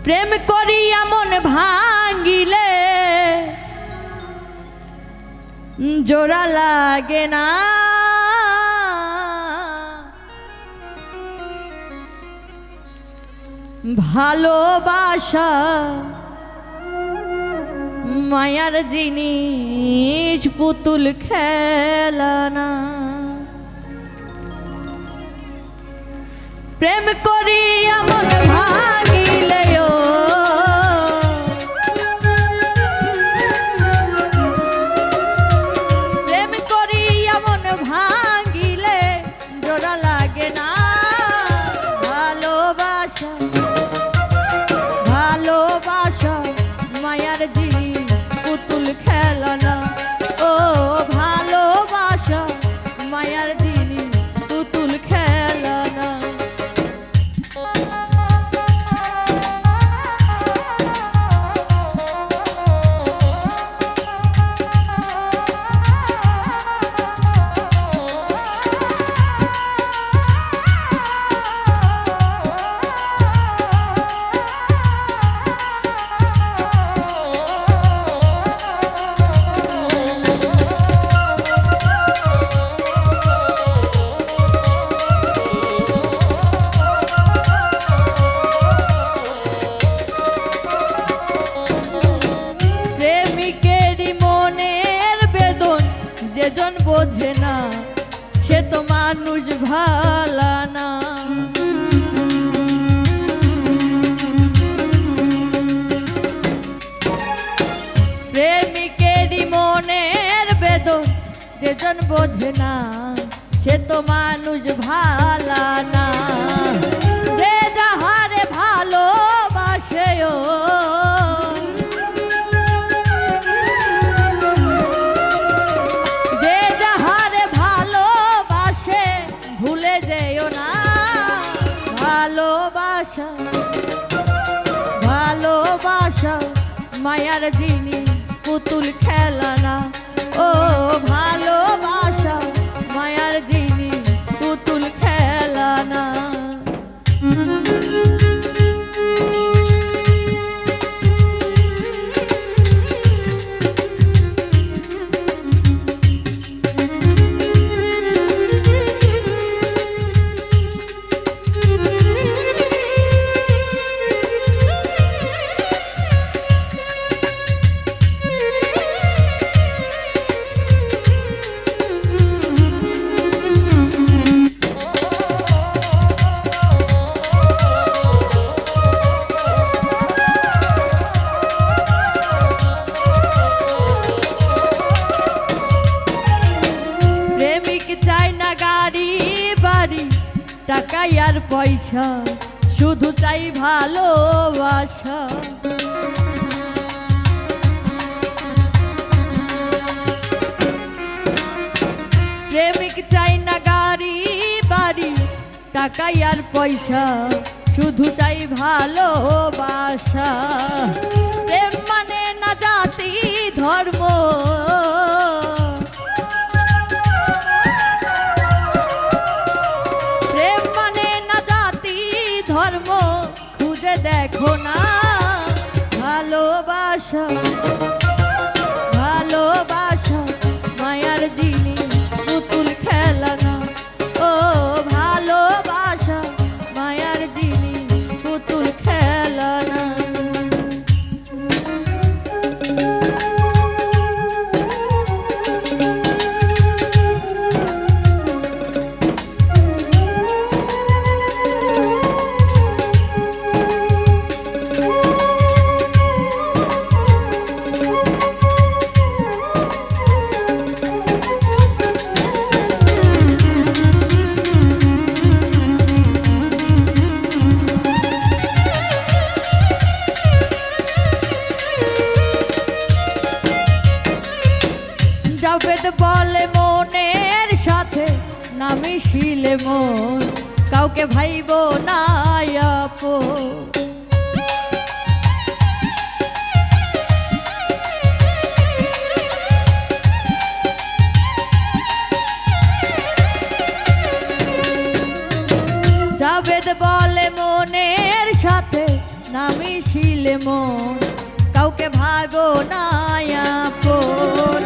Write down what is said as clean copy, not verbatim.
প্রেম করিয়া মন ভাঙিলে জোড়া লাগে না, ভালোবাসা মায়ার জিনিস, পুতুল খেলানা। প্রেম করিয়া মন ভাঙিলে প্রেম করিয়া মন ভাঙিলে জোড়া লাগে না, ভালোবাসা ভালোবাসা মায়ার জিনিস, পুতুল খেলানা। ও ভালোবাসা মায়ার জিনিস, পুতুল খেলানা। যেজন বোঝে না সে তো মানুষ ভালা না। প্রেমিকেরই মনের বেদন যেজন বোঝে না সে তো মানুষ ভালা না। যে যাহারে ভালোবাসে ভালোবাসা ভালোবাসা মায়ার জিনিস, পুতুল খেলানা। ও ভালোবাসা মায়ার জিনিস, পুতুল খেলানা। চাই না গাড়ি বাড়ি টাকা আর পয়সা, শুধু চাই ভালোবাসা। প্রেমিক চাই না গাড়ি বাড়ি টাকা আর পয়সা, শুধু চাই ভালোবাসা। প্রেম মানে না জাতি ধর্ম, ধর্ম খুঁজে দেখো না। ভালোবাসা ভালোবাসা মায়ার জিনিস, পুতুল খেলানা। ও ভালোবাসা মায়ার জিনিস, পুতুল খেলানা। জাবেদ বলে মনের সাথে না মিশিলে মন, কাউকে ভাইব না আপন। জাবেদ বলে মনের সাথে নামিছিলে মন কাউকে ভাবো না আপন